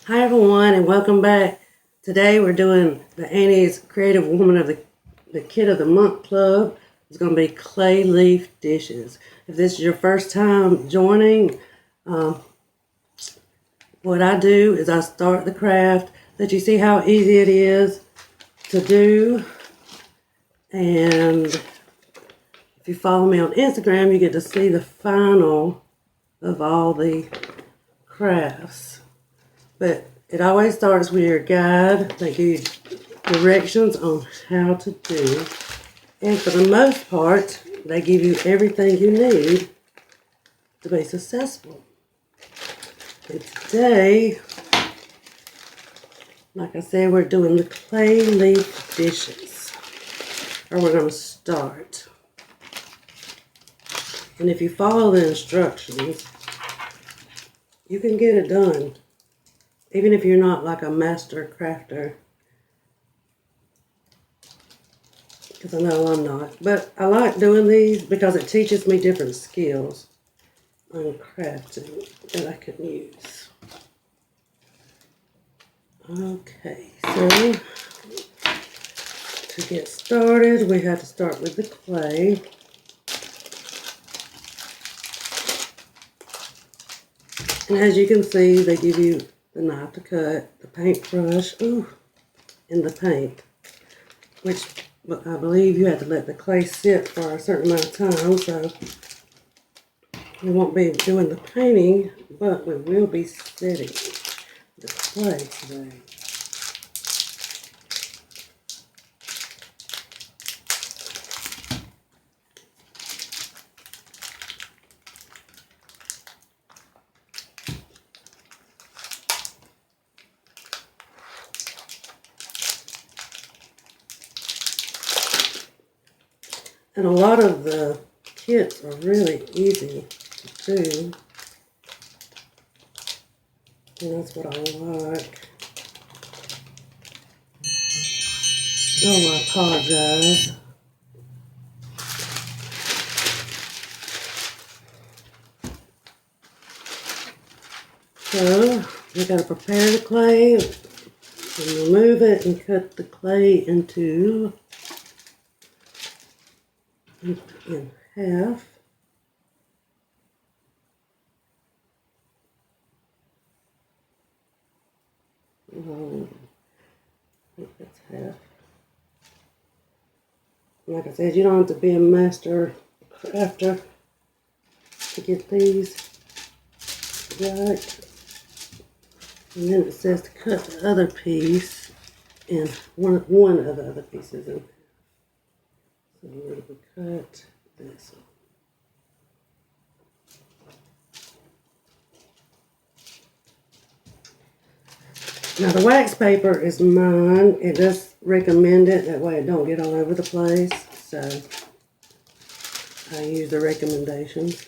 Hi everyone and welcome back. Today we're doing the Annie's Creative Woman of the Kid of the Month Club. It's going to be clay leaf dishes. If this is your first time joining, what I do is I start the craft, let you see how easy it is to do. And if you follow me on Instagram, you get to see the final of all the crafts. But it always starts with your guide. They give you directions on how to do. And for the most part, they give you everything you need to be successful. And today, like I said, we're doing the clay leaf dishes. Or we're going to start. And if you follow the instructions, you can get it done. Even if you're not like a master crafter. Because I know I'm not. But I like doing these because it teaches me different skills on crafting that I can use. Okay, so to get started, we have to start with the clay. And as you can see, they give you the knife to cut, the paintbrush, and the paint, which I believe you have to let the clay sit for a certain amount of time, so we won't be doing the painting, but we will be setting the clay today. And a lot of the kits are really easy to do. And that's what I like. Oh, I apologize. So, we gotta prepare the clay and remove it and cut the clay in half. I think that's half. Like I said, you don't have to be a master crafter to get these right. And then it says to cut the other piece and one of the other pieces in half. So we're going to cut this one. Now the wax paper is mine. It does recommend it. That way it don't get all over the place. So I use the recommendations.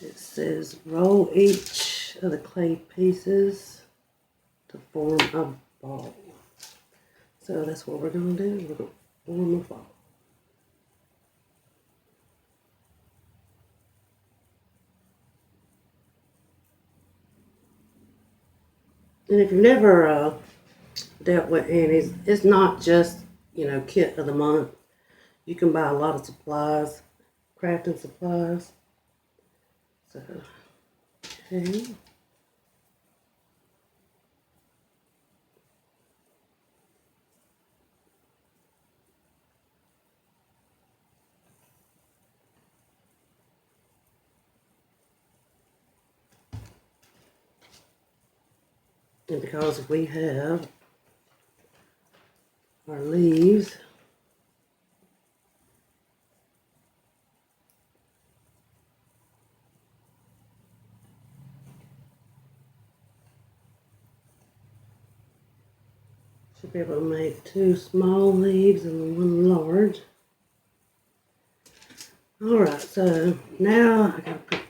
It says roll each of the clay pieces to form a ball. So that's what we're going to do. We're going to form a ball. And if you've never dealt with Annie's, it's not just, kit of the month. You can buy a lot of supplies, crafting supplies. So, okay. And because we have our leaves, should be able to make 2 small leaves and 1 large. Alright, so now I gotta put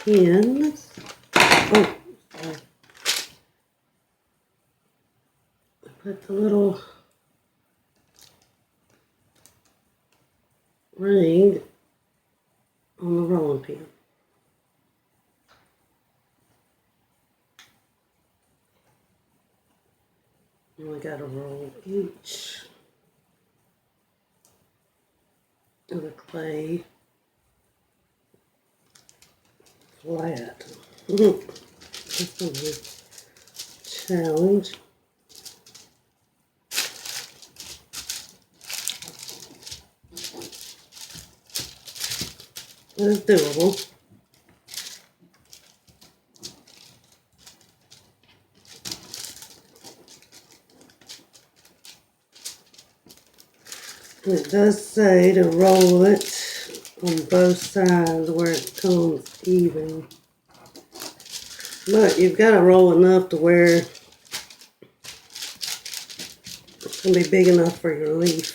pins. Oh, sorry. Put the little ring on the rolling pin. only got to roll each of the clay flat. That's going to be a challenge. But it's doable. It does say to roll it on both sides where it comes even. But you've got to roll enough to where it's going to be big enough for your leaf.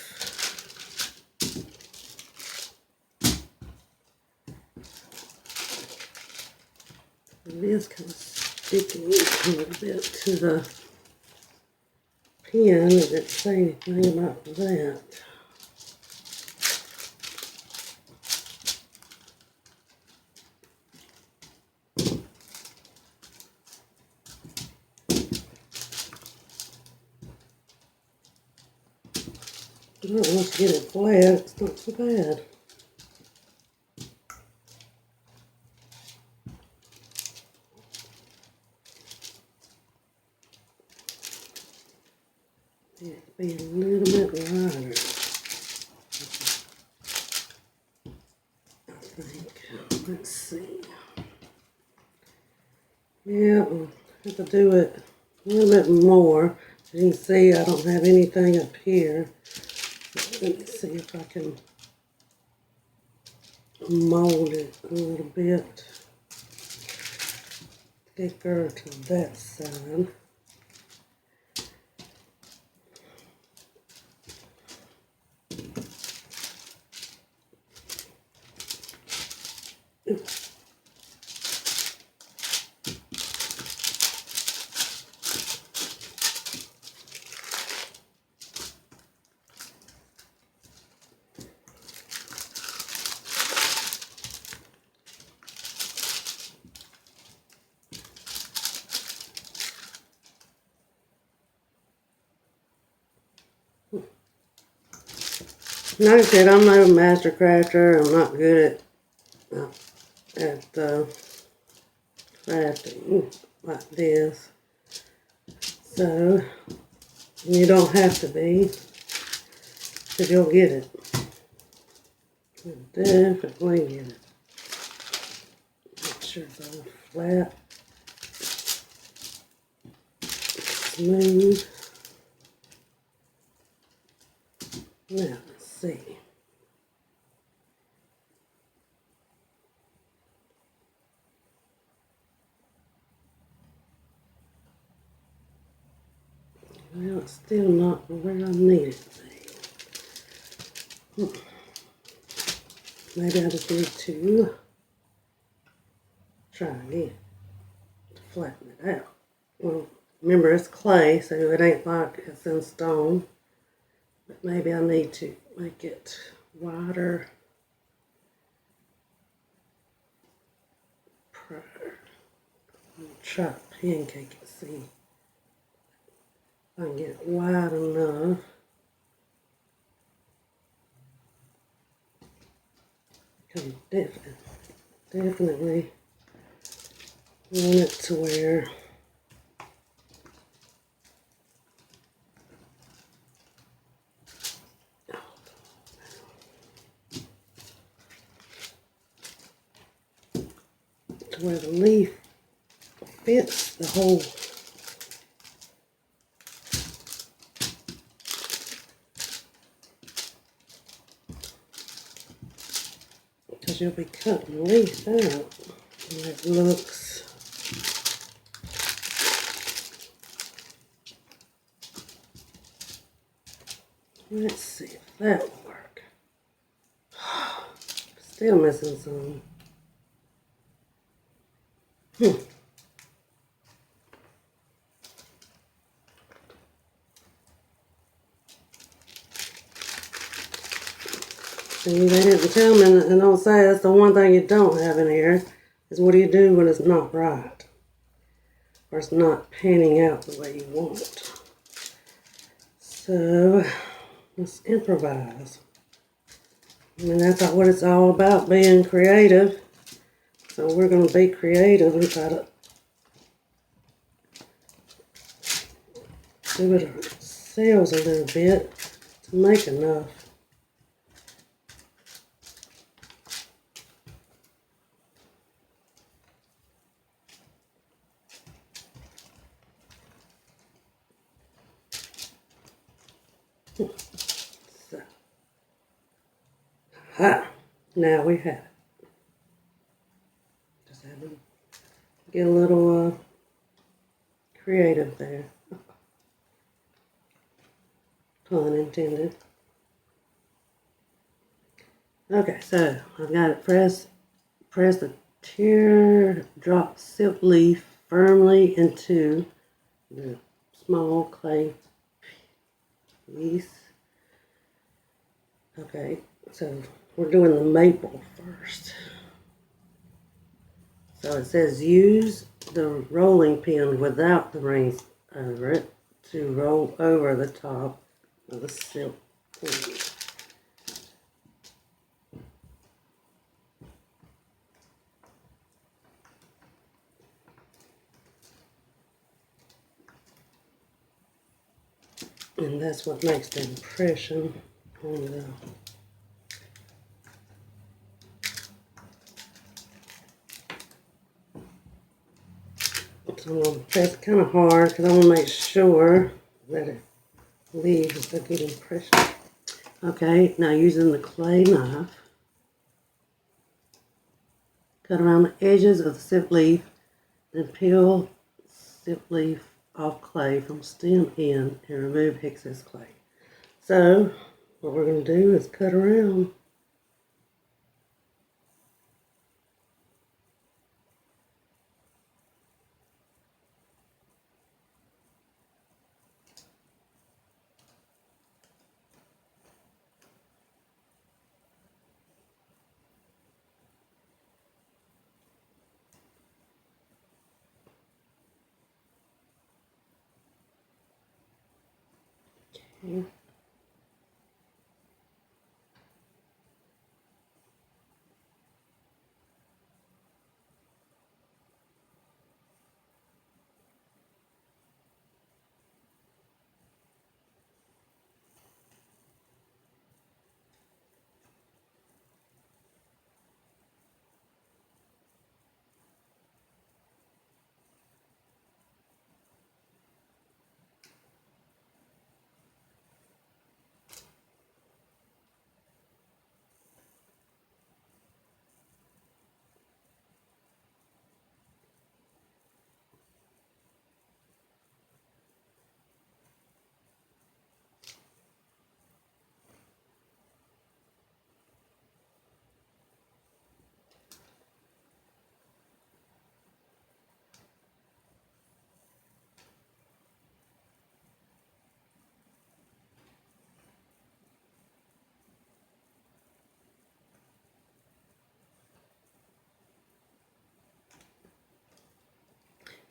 It is kind of sticky a little bit to the pen. It didn't say anything about that. Once you get it flat, it's not so bad. It'd be a little bit wider, I think. Let's see. Yeah, I'll have to do it a little bit more. As you can see, I don't have anything up here. Let me see if I can mold it a little bit thicker to that side. Like I said, I'm not a master crafter. I'm not good at crafting like this. So you don't have to be, because you'll get it. You'll definitely get it. Make sure it's all flat, smooth. Now, let's see. Well, it's still not where I need it to be. Maybe I just need to try again to flatten it out. Well, remember it's clay, so it ain't like it's in stone. But maybe I need to make it wider prior. I'm going to try to pancake it, see if I can get it wide enough. Because definitely want it to where the leaf fits the hole. Because you'll be cutting the leaf out and it looks let's see if that will work. Still missing some. See, they didn't tell me, and don't say that's the one thing you don't have in here, is what do you do when it's not right? Or it's not panning out the way you want it. So let's improvise. I mean, that's what it's all about, being creative. So we're going to be creative and try to do it ourselves a little bit to make enough. So, now we have it. Just had to get a little creative there. Pun intended. Okay, so I've got it press the teardrop silk leaf firmly into the small clay piece. Okay, so we're doing the maple first. So it says use the rolling pin without the rings over it to roll over the top of the silk leaf. And that's what makes the impression on the so I'm going to press kind of hard because I want to make sure that it leaves a good impression. Okay, now using the clay knife, cut around the edges of the silk leaf, then peel silk leaf off clay from stem end and remove excess clay. So what we're going to do is cut around. Okay.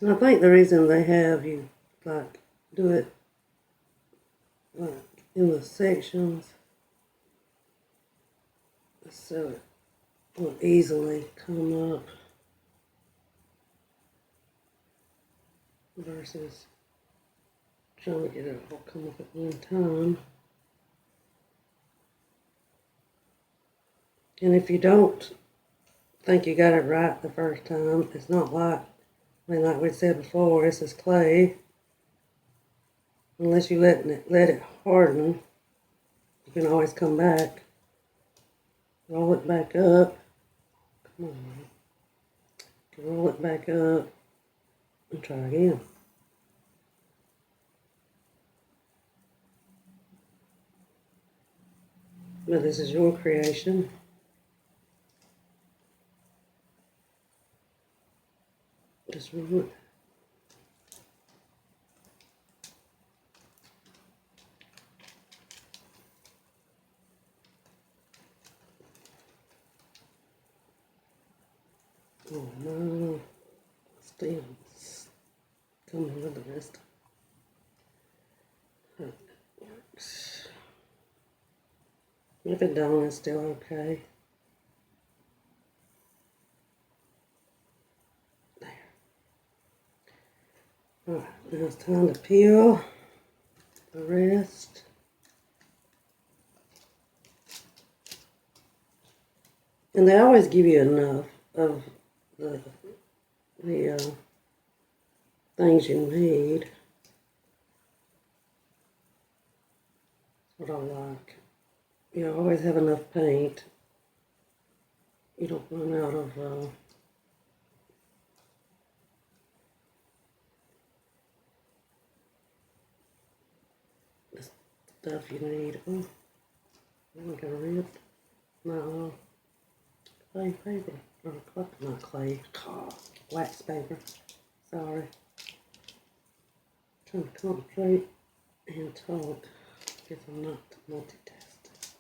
And I think the reason they have you like do it like in the sections is so it will easily come up versus trying to get it all come up at one time. And if you don't think you got it right the first time, it's not like, I mean, like we said before, this is clay. Unless you let it harden, you can always come back, roll it back up. Come on, man. Roll it back up and try again. But this is your creation. Just roll it. Oh no, stems coming with the rest. If it don't, it's still okay. There. Alright, now it's time to peel the rest. And they always give you enough of the things you need. That's what I like. You always have enough paint. You don't run out of the stuff you need. Oh, I'm gonna rip my clay paper, or not clay, wax paper. Sorry. Trying to concentrate and talk because I'm not multitasking.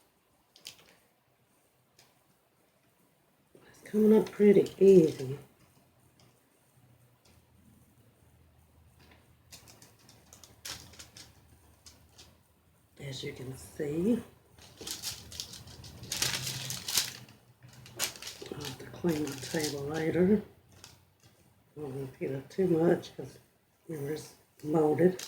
It's coming up pretty easy. As you can see, I'll have to clean my table later. I don't want to peel it too much because it's molded.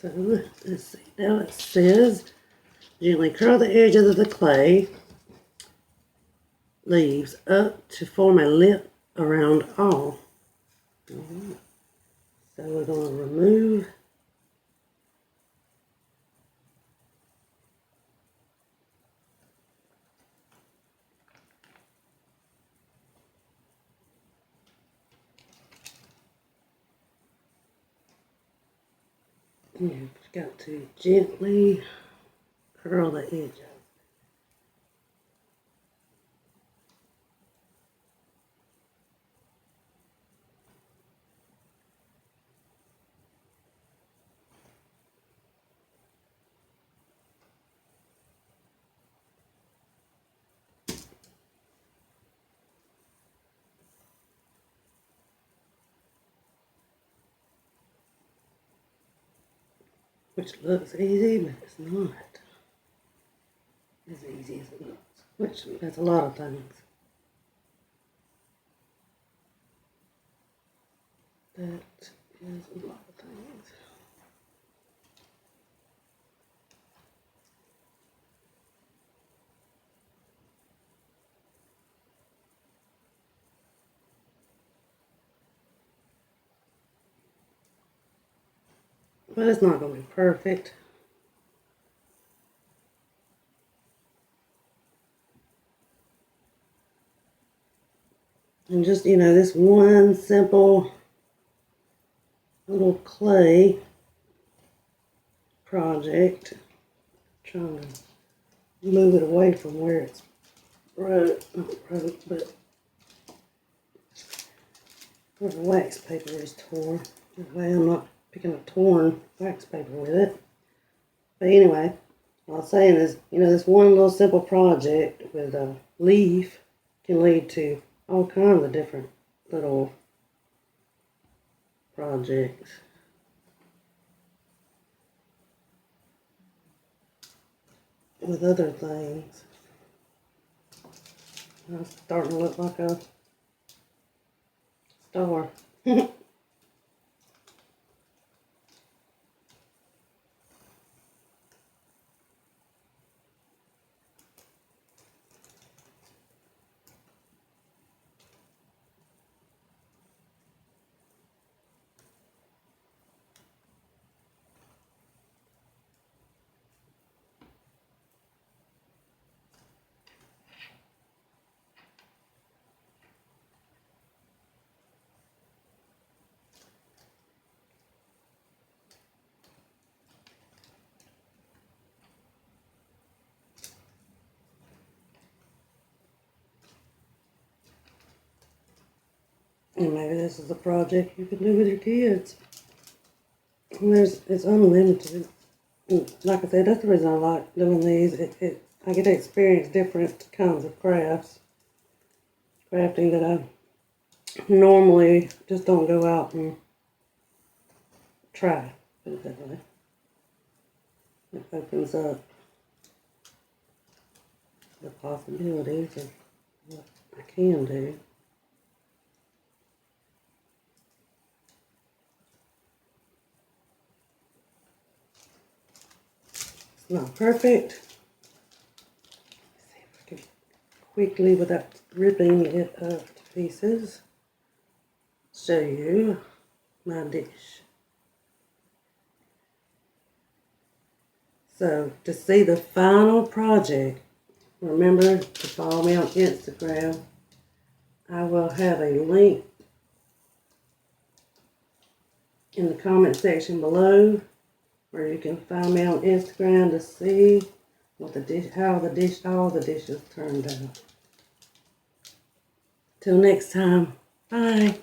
So let's see. Now it says, gently curl the edges of the clay leaves up to form a lip around all. Right. So we're going to remove you've got to gently curl the edges. Which looks easy, but it's not as easy as it looks. Which, that's a lot of things. That is a lot of things. But it's not going to be perfect. And just, this one simple little clay project, trying to move it away from where it's not broke, but where the wax paper is torn. That way I'm not picking up torn wax paper with it. But anyway, what I was saying is, this one little simple project with a leaf can lead to all kinds of different little projects. With other things. It's starting to look like a star. And maybe this is a project you can do with your kids. And it's unlimited. And like I said, that's the reason I like doing these. I get to experience different kinds of crafting that I normally just don't go out and try, put it that way. It opens up the possibilities of what I can do. It's not perfect. Let's see if I can quickly, without ripping it up to pieces, show you my dish. So, to see the final project, remember to follow me on Instagram. I will have a link in the comment section below where you can find me on Instagram to see what the dish, how the dish, all the dishes turned out. Till next time, bye.